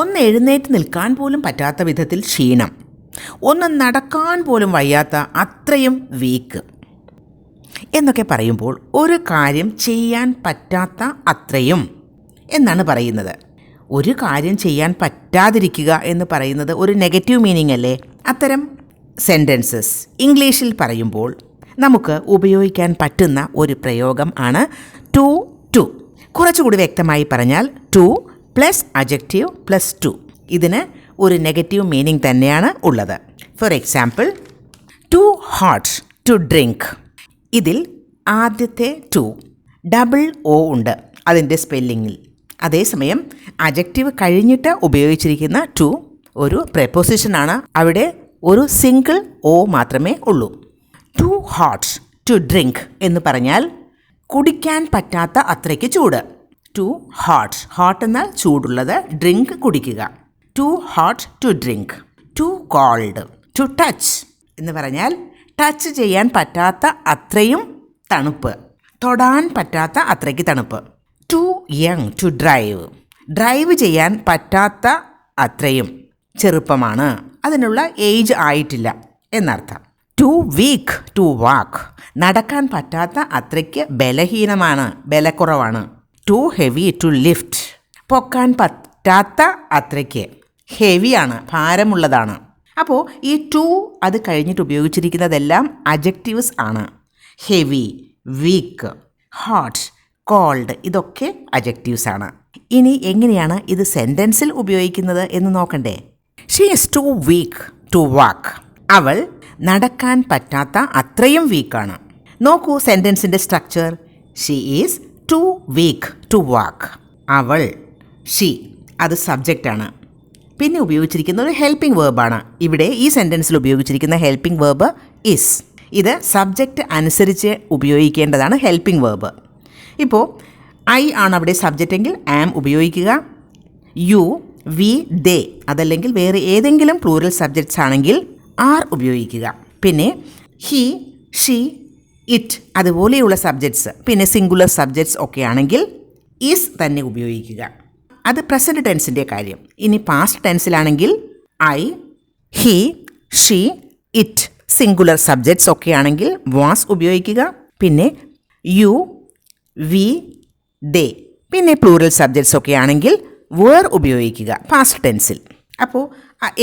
ഒന്ന് എഴുന്നേറ്റ് നിൽക്കാൻ പോലും പറ്റാത്ത വിധത്തിൽ ക്ഷീണം, ഒന്ന് നടക്കാൻ പോലും വയ്യാത്ത അത്രയും വീക്ക് എന്നൊക്കെ പറയുമ്പോൾ ഒരു കാര്യം ചെയ്യാൻ പറ്റാത്ത അത്രയും എന്നാണ് പറയുന്നത്. ഒരു കാര്യം ചെയ്യാൻ പറ്റാതിരിക്കുക എന്ന് പറയുന്നത് ഒരു നെഗറ്റീവ് മീനിങ് അല്ലേ? അത്തരം സെൻറ്റൻസസ് ഇംഗ്ലീഷിൽ പറയുമ്പോൾ നമുക്ക് ഉപയോഗിക്കാൻ പറ്റുന്ന ഒരു പ്രയോഗം ആണ് ടു ടു. കുറച്ചുകൂടി വ്യക്തമായി പറഞ്ഞാൽ too plus adjective plus to. ഇതിന് ഒരു നെഗറ്റീവ് മീനിങ് തന്നെയാണ് ഉള്ളത്. For example, too hot to drink. ഇതിൽ ആദ്യത്തെ ടു ഡബിൾ ഒ ഉണ്ട് അതിൻ്റെ സ്പെല്ലിങ്ങിൽ. അതേസമയം അഡ്ജക്റ്റീവ് കഴിഞ്ഞിട്ട് ഉപയോഗിച്ചിരിക്കുന്ന ടു ഒരു പ്രെപ്പോസിഷനാണ്. അവിടെ ഒരു സിംഗിൾ ഒ മാത്രമേ ഉള്ളൂ. ടു ഹോട്ട് ടു ഡ്രിങ്ക് എന്ന് പറഞ്ഞാൽ കുടിക്കാൻ പറ്റാത്ത അത്രയ്ക്ക് ചൂട്. ടു ഹോട്ട്, ഹോട്ട് എന്നാൽ ചൂടുള്ളത്, ഡ്രിങ്ക് കുടിക്കുക. Too hot to drink. Too cold to touch എന്ന് പറഞ്ഞാൽ ടച്ച് ചെയ്യാൻ പറ്റാത്ത അത്രയും തണുപ്പ്, തൊടാൻ പറ്റാത്ത അത്രയ്ക്ക് തണുപ്പ്. Too young to drive, drive ചെയ്യാൻ പറ്റാത്ത അത്രയും ചെറുപ്പമാണ്, അതിനുള്ള ഏജ് ആയിട്ടില്ല എന്നർത്ഥം. ടു വീക്ക് ടു വാക്ക്, നടക്കാൻ പറ്റാത്ത അത്രയ്ക്ക് ബലഹീനമാണ്, ബലക്കുറവാണ്. ടു ഹെവി ടു ലിഫ്റ്റ്, പൊക്കാൻ പറ്റാത്ത അത്രയ്ക്ക് ഹെവിയാണ്, ഭാരമുള്ളതാണ്. അപ്പോൾ ഈ ടു അത് കഴിഞ്ഞിട്ട് ഉപയോഗിച്ചിരിക്കുന്നതെല്ലാം അഡ്ജക്റ്റീവ്സ് ആണ്. ഹെവി, വീക്ക്, ഹോട്ട്, കോൾഡ് ഇതൊക്കെ അഡ്ജക്റ്റീവ്സ് ആണ്. ഇനി എങ്ങനെയാണ് ഇത് സെൻറ്റൻസിൽ ഉപയോഗിക്കുന്നത് എന്ന് നോക്കണ്ടേ? She is too weak to walk. അവൾ നടക്കാൻ പറ്റാത്ത അത്രയും വീക്കാണ്. നോക്കൂ സെൻറ്റൻസിൻ്റെ structure. She is too weak to walk. അവൾ, ഷീ അത് സബ്ജക്റ്റാണ്. പിന്നെ ഉപയോഗിച്ചിരിക്കുന്ന ഒരു ഹെൽപ്പിംഗ് വേർബാണ്. ഇവിടെ ഈ സെൻറ്റൻസിൽ ഉപയോഗിച്ചിരിക്കുന്ന ഹെൽപ്പിംഗ് വേർബ് ഇസ്. ഇത് സബ്ജക്റ്റ് അനുസരിച്ച് ഉപയോഗിക്കേണ്ടതാണ് ഹെൽപ്പിംഗ് വേർബ്. ഇപ്പോൾ ഐ ആണ് അവിടെ സബ്ജക്റ്റ് എങ്കിൽ ആം ഉപയോഗിക്കുക. യു, വി, ദേ അതല്ലെങ്കിൽ വേറെ ഏതെങ്കിലും പ്ലൂറൽ സബ്ജക്ട്സ് ആണെങ്കിൽ ആർ ഉപയോഗിക്കുക. പിന്നെ ഹി, ഷീ, ഇറ്റ് അതുപോലെയുള്ള സബ്ജക്ട്സ്, പിന്നെ സിംഗുലർ സബ്ജക്ട്സ് ഒക്കെ ആണെങ്കിൽ ഈസ് തന്നെ ഉപയോഗിക്കുക. അത് പ്രസൻറ്റ് ടെൻസിൻ്റെ കാര്യം. ഇനി പാസ്റ്റ് ടെൻസിലാണെങ്കിൽ I, he, she, it singular subjects ഒക്കെ ആണെങ്കിൽ വാസ് ഉപയോഗിക്കുക. പിന്നെ യു, വി, ദേ പിന്നെ പ്ലൂറൽ സബ്ജക്ട്സ് ഒക്കെ ആണെങ്കിൽ വേർ ഉപയോഗിക്കുക പാസ്റ്റ് ടെൻസിൽ. അപ്പോൾ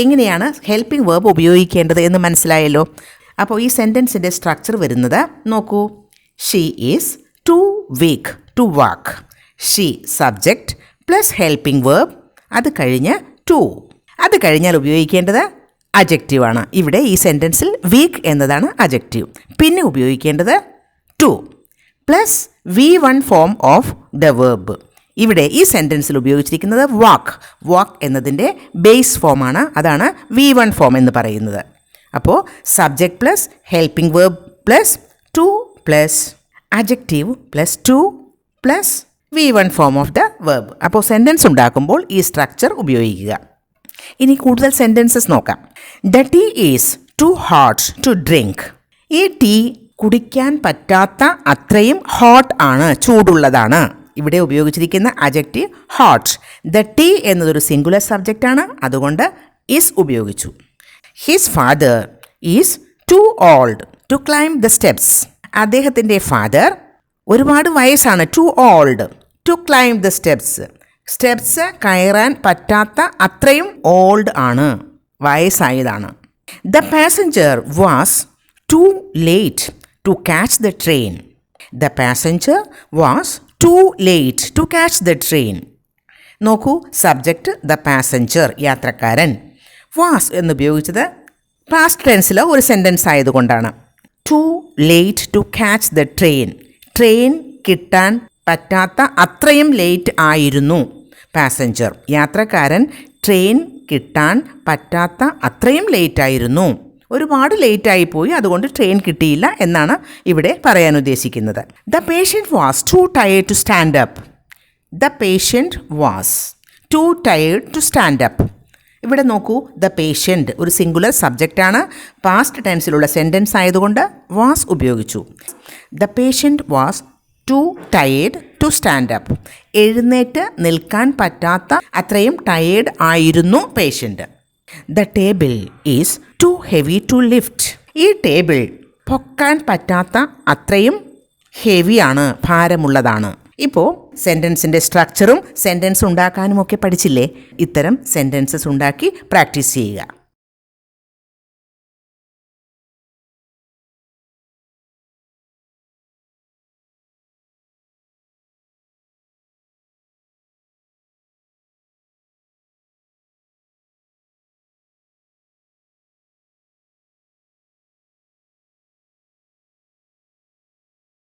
എങ്ങനെയാണ് ഹെൽപ്പിംഗ് വേർബ് ഉപയോഗിക്കേണ്ടത് എന്ന് മനസ്സിലായല്ലോ. അപ്പോൾ ഈ സെൻറ്റൻസിൻ്റെ സ്ട്രക്ചർ വരുന്നത് നോക്കൂ. She is too weak to walk. She subject plus helping verb, അത് കഴിഞ്ഞ് ടു. അത് കഴിഞ്ഞാൽ ഉപയോഗിക്കേണ്ടത് അഡ്ജക്റ്റീവാണ്. ഇവിടെ ഈ സെൻറ്റൻസിൽ വീക്ക് എന്നതാണ് അഡ്ജക്റ്റീവ്. പിന്നെ ഉപയോഗിക്കേണ്ടത് to plus V1 form of the verb. ഇവിടെ ഈ സെൻറ്റൻസിൽ ഉപയോഗിച്ചിരിക്കുന്നത് വാക്ക്. വാക്ക് എന്നതിൻ്റെ ബേസ് ഫോമാണ്, അതാണ് V1 ഫോം എന്ന് പറയുന്നത്. അപ്പോൾ subject plus helping verb plus to plus adjective plus to plus V1 form of the verb. അപ്പോൾ സെൻറ്റൻസ് ഉണ്ടാക്കുമ്പോൾ ഈ സ്ട്രക്ചർ ഉപയോഗിക്കുക. ഇനി കൂടുതൽ സെൻറ്റൻസസ് നോക്കാം. The tea is too hot to drink. ഈ ടീ കുടിക്കാൻ പറ്റാത്ത അത്രയും ഹോട്ട് ആണ്, ചൂടുള്ളതാണ്. ഇവിടെ ഉപയോഗിച്ചിരിക്കുന്ന അഡ്ജക്റ്റീവ് ഹോട്ട്. ദ ടീ എന്നതൊരു സിംഗുലർ സബ്ജക്റ്റ് ആണ്, അതുകൊണ്ട് ഈസ് ഉപയോഗിച്ചു. His father is too old to climb the steps. അദ്ദേഹത്തിൻ്റെ ഫാദർ ഒരുപാട് വയസ്സാണ്, too old to climb the steps. Steps കയറാൻ പറ്റാത്ത അത്രയും ഓൾഡ് ആണ്, വയസ്സായതാണ്. The passenger was too late to catch the train. The passenger was too late to catch the train. നോക്കൂ, subject the passenger യാത്രക്കാരൻ. വാസ് എന്നുപയോഗിച്ചത് പാസ്റ്റ് ടെൻസിൽ ഒരു സെൻറ്റൻസ് ആയതുകൊണ്ടാണ്. Too late to catch the train. Train കിട്ടാൻ പറ്റാത്ത അത്രയും late ആയിരുന്നു പാസഞ്ചർ. യാത്രക്കാരൻ ട്രെയിൻ കിട്ടാൻ പറ്റാത്ത അത്രയും ലേറ്റായിരുന്നു, ഒരുപാട് ലേറ്റായിപ്പോയി, അതുകൊണ്ട് ട്രെയിൻ കിട്ടിയില്ല എന്നാണ് ഇവിടെ പറയാൻ ഉദ്ദേശിക്കുന്നത്. The patient was too tired to stand up. The patient was too tired to stand up. ഇവിടെ നോക്കൂ, ദ പേഷ്യൻറ്റ് ഒരു സിംഗുലർ സബ്ജക്റ്റാണ്, പാസ്റ്റ് ടെൻസിലുള്ള സെൻറ്റൻസ് ആയതുകൊണ്ട് വാസ് ഉപയോഗിച്ചു. The patient was too tired to stand up. എഴുന്നേറ്റ് നിൽക്കാൻ പറ്റാത്ത അത്രയും ടയേർഡ് ആയിരുന്നു patient. The table is too heavy to lift. ഈ ടേബിൾ പൊക്കാൻ പറ്റാത്ത അത്രയും ഹെവിയാണ്, ഭാരമുള്ളതാണ്. ഇപ്പോൾ സെൻറ്റൻസിൻ്റെ സ്ട്രക്ചറും സെൻറ്റൻസ് ഉണ്ടാക്കാനും ഒക്കെ പഠിച്ചില്ലേ? ഇത്തരം സെൻറ്റൻസസ് ഉണ്ടാക്കി പ്രാക്ടീസ് ചെയ്യുക.